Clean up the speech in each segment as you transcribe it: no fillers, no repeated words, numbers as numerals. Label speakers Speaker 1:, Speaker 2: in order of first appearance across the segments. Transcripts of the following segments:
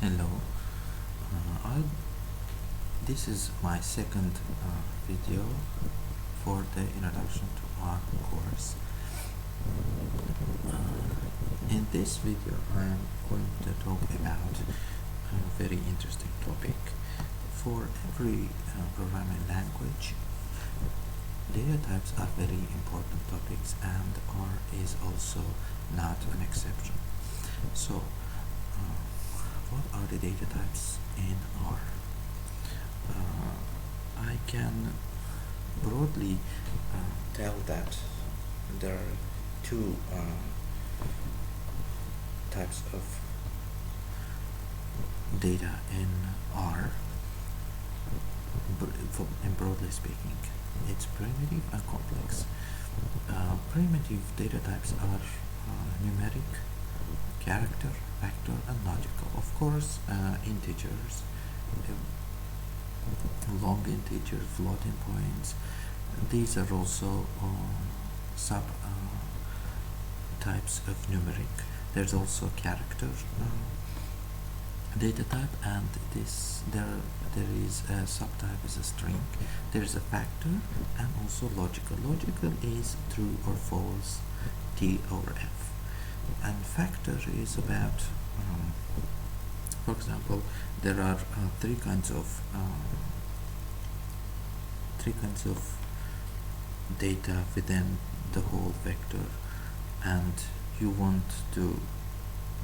Speaker 1: Hello. This is my second video for the introduction to our course. In this video, I am going to talk about a very interesting topic. For every programming language, data types are very important topics, and R is also not an exception. So, what are the data types in R? I can broadly tell that there are two types of data in R. And broadly speaking, it's primitive and complex. Primitive data types are numeric, character, vector, and logical. Of course, integers, long integers, floating points. These are also sub types of numeric. There's also character data type, and there is a subtype is a string. There is a factor and also logical. Logical is true or false, T over F, and factor is about for example, there are three kinds of data within the whole vector, and you want to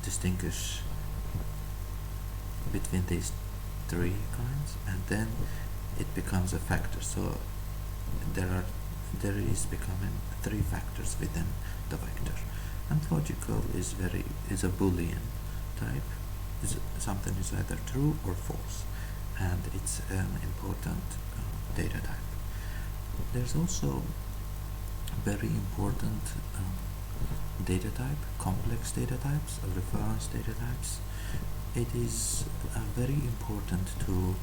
Speaker 1: distinguish between these three kinds, and then it becomes a factor. So there is becoming three factors within the vector. And logical is a Boolean type. Something is either true or false, and it's an important data type. There's also very important data type, complex data types, or reference data types. It is very important to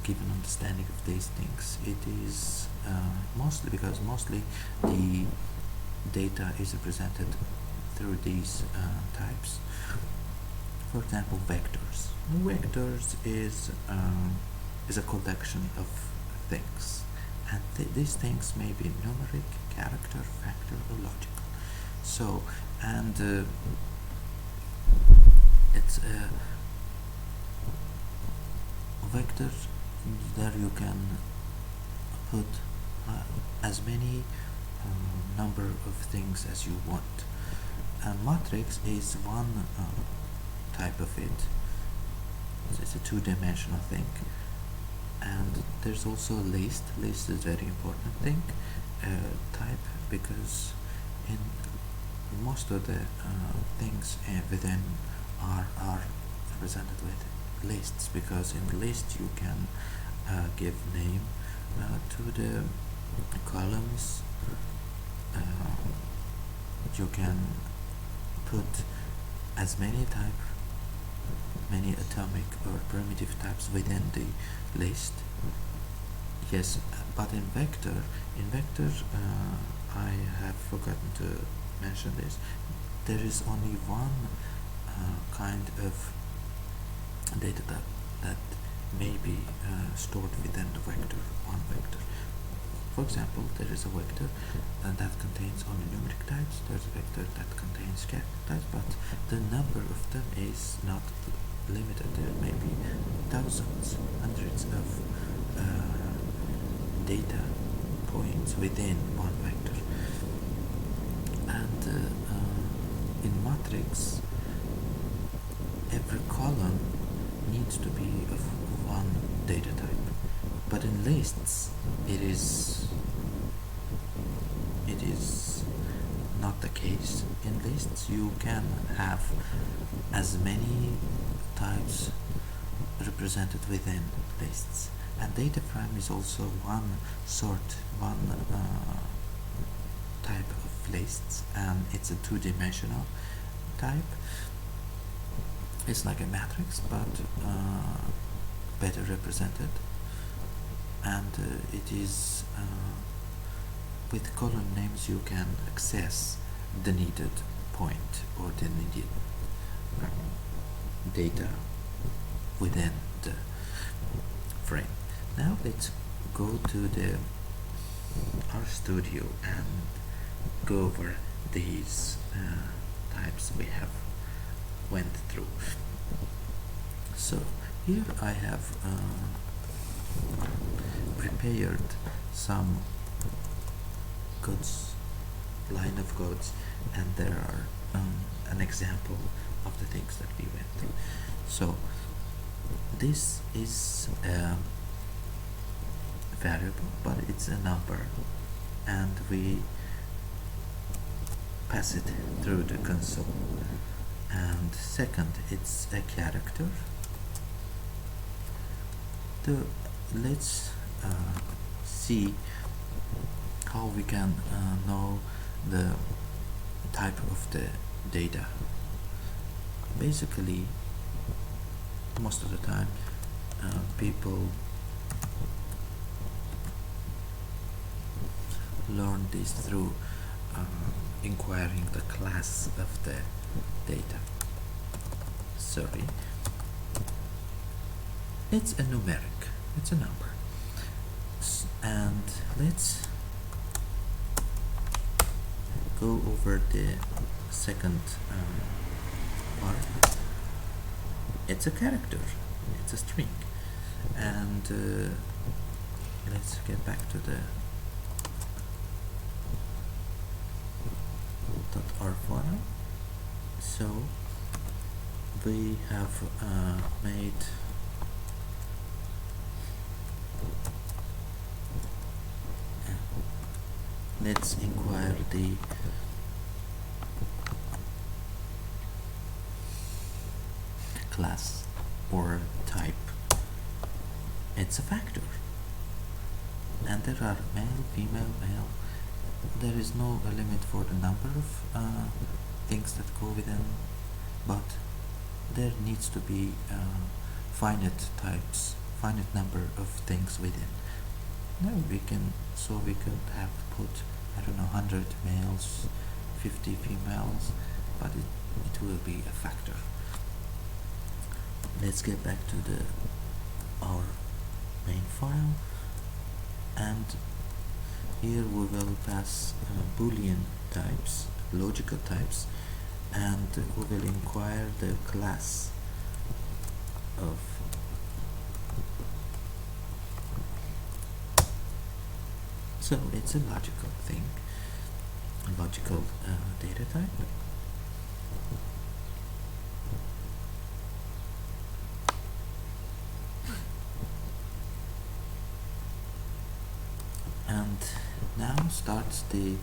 Speaker 1: give an understanding of these things. It is mostly the data is represented through these types. For example, vectors. Vectors is a collection of things, and these things may be numeric, character, factor, or logical. So, and it's a vector. There you can put as many number of things as you want. And matrix is one type of it. It's a two-dimensional thing. And there's also a list. List is a very important thing, type, because in most of the things within R are represented with lists, because in the list you can give name to the columns. You can put as many atomic or primitive types within the list. Yes, but in vector, I have forgotten to mention this. There is only one kind of data type that may be stored within the vector, one vector. For example, there is a vector that contains only numeric types. There's a vector that contains character types, but the number of them is not limited. There may be thousands, hundreds of data points within one vector. And in matrix, every column needs to be of one data type. But in lists, it is not the case. In lists, you can have as many types represented within lists. And data frame is also one type of lists, and it's a two-dimensional type. It's like a matrix, but better represented. And it is with column names you can access the needed point or the needed data within the frame. Now let's go to the Rstudio and go over these types we have went through. So here I have prepared some codes, line of codes, and there are an example of the things that we went through. So this is a variable, but it's a number, and we pass it through the console. And second, it's a character. Let's see how we can know the type of the data. Basically, most of the time people learn this through inquiring the class of the data. Sorry, it's a numeric, it's a number. And let's go over the second part. It's a character, it's a string. And let's get back to the .r file. So we have made let's inquire the class or type. It's a factor, and there are male, female, male. There is no limit for the number of things that go within, but there needs to be finite types, finite number of things within. Now we could have put, I don't know, 100 males, 50 females, but it will be a factor. Let's get back to our main file, and here we will pass Boolean types, logical types, and we will inquire the class of so it's a logical thing, a logical data type. And now starts the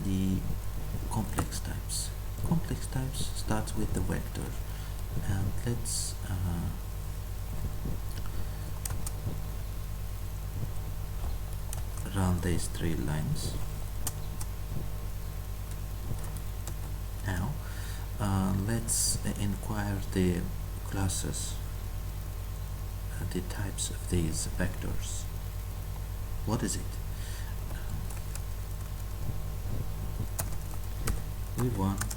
Speaker 1: the complex types. Complex types starts with the vector, and let's run these 3 lines. Now let's inquire the classes, the types of these vectors. What is it? We want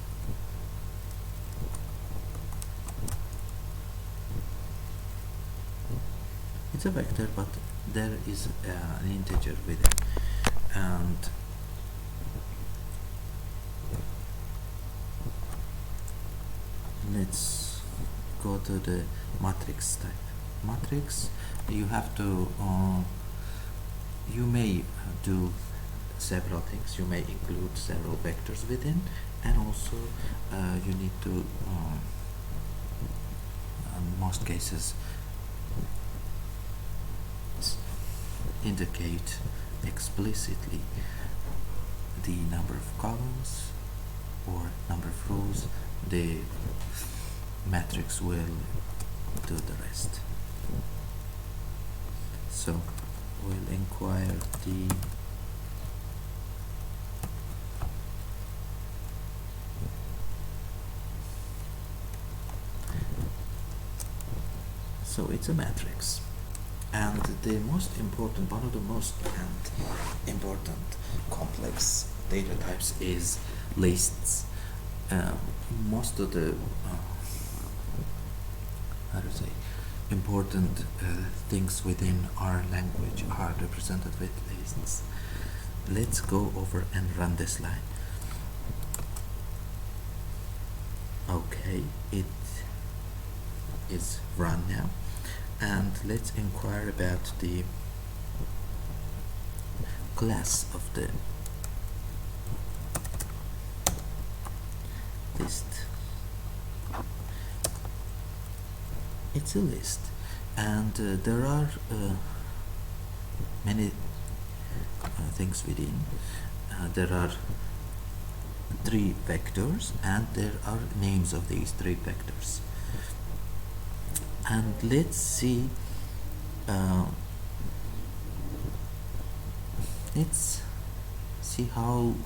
Speaker 1: it's a vector, but there is an integer with it, and let's go to the matrix type. Matrix, you have to you may do several things. You may include several vectors within, and also you need to in most cases indicate explicitly the number of columns or number of rows. The matrix will do the rest. So we'll inquire the so it's a matrix, and the most important, one of the most important complex data types is lists. uh, most of the how to say important things within our language are represented with lists. Let's go over and run this line. Okay, it is run now, and let's inquire about the class of the list. It's a list, and there are many things within. There are 3 vectors, and there are names of these 3 vectors. And let's see how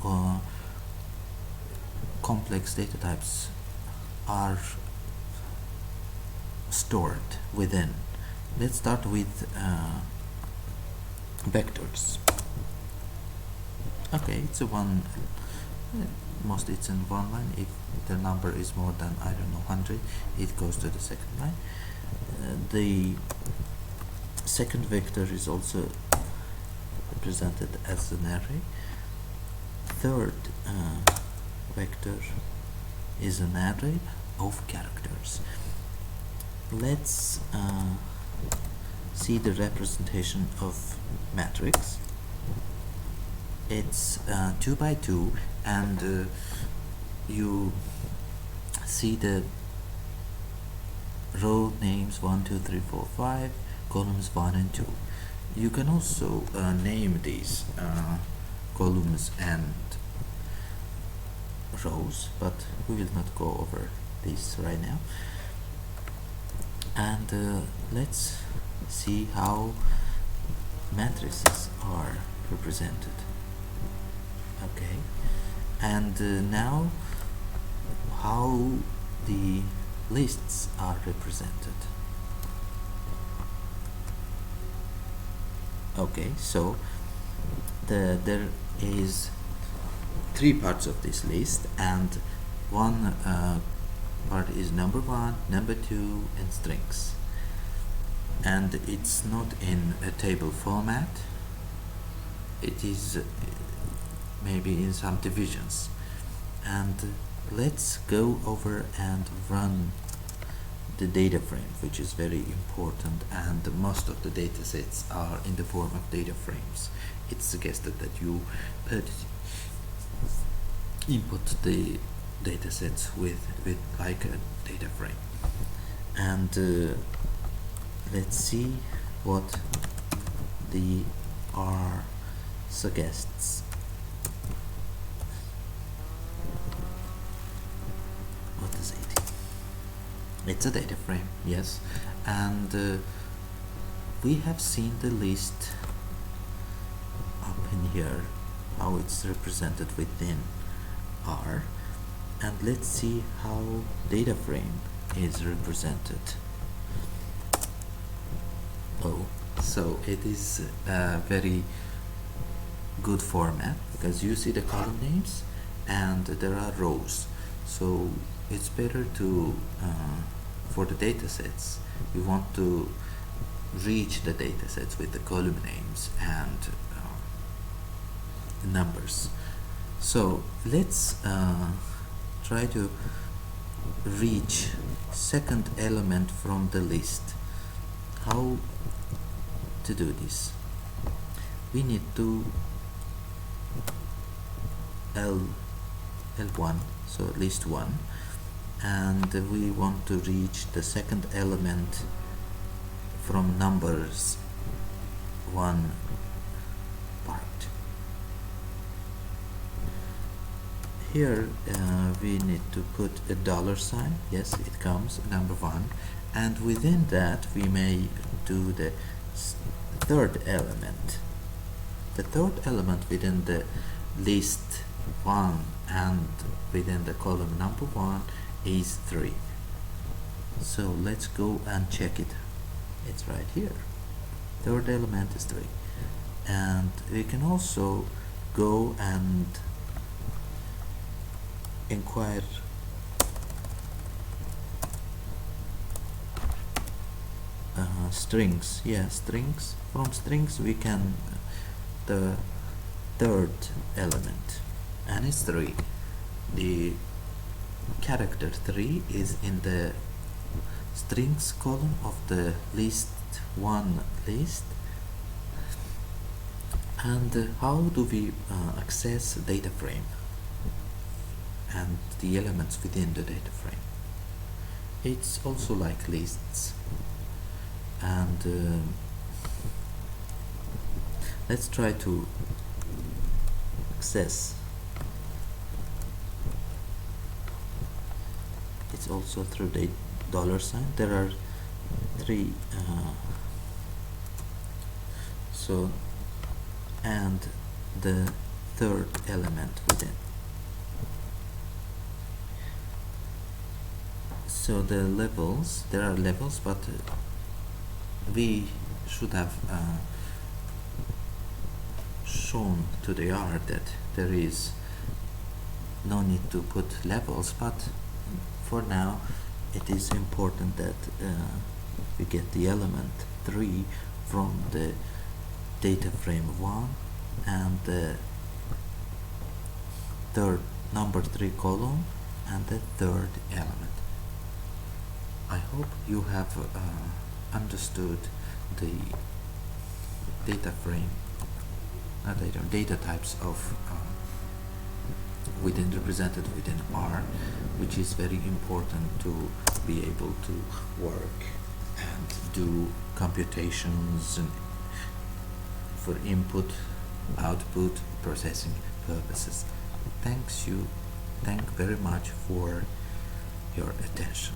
Speaker 1: complex data types are stored within. Let's start with vectors. Okay, it's a one, mostly it's in one line. If the number is more than, I don't know, 100, it goes to the second line. The second vector is also represented as an array. Third vector is an array of characters. Let's see the representation of matrix. It's 2 by 2, and you see the row names 1, 2, 3, 4, 5, columns 1 and 2. You can also name these columns and rows, but we will not go over this right now. And let's see how matrices are represented. Okay, and now how the lists are represented. Okay, so there is 3 parts of this list, and one part is number 1, number 2, and strings. And it's not in a table format. It is maybe in some divisions. And let's go over and run the data frame, which is very important, and most of the data sets are in the form of data frames. It's suggested that you input the data sets with like a data frame. And let's see what the R suggests. What is it? It's a data frame, yes, and we have seen the list up in here, how it's represented within R, and let's see how data frame is represented. Oh, so it is a very good format, because you see the column names and there are rows, so it's better to for the data sets, we want to reach the data sets with the column names and numbers. So let's try to reach second element from the list. How to do this? We need to L1, so list 1, and we want to reach the second element from numbers 1 part. Here we need to put a $sign. Yes, it comes number 1, and within that we may do the third element. The third element within the list 1 and within the column number 1 is 3. So let's go and check it. It's right here. Third element is 3. And we can also go and inquire strings. Yeah, strings. From strings we can the third element, and it's 3. The character 3 is in the strings column of the list 1 list. And how do we access data frame and the elements within the data frame? It's also like lists, and let's try to access. It's also through the $sign. There are 3 so, and the third element within. So the levels, there are levels, but we should have shown to the R that there is no need to put levels, but for now it is important that we get the element 3 from the data frame 1 and the third number 3 column and the third element. I hope you have understood the data frame, data types of represented within R, which is very important to be able to work and do computations and for input, output, processing purposes. Thank very much for your attention.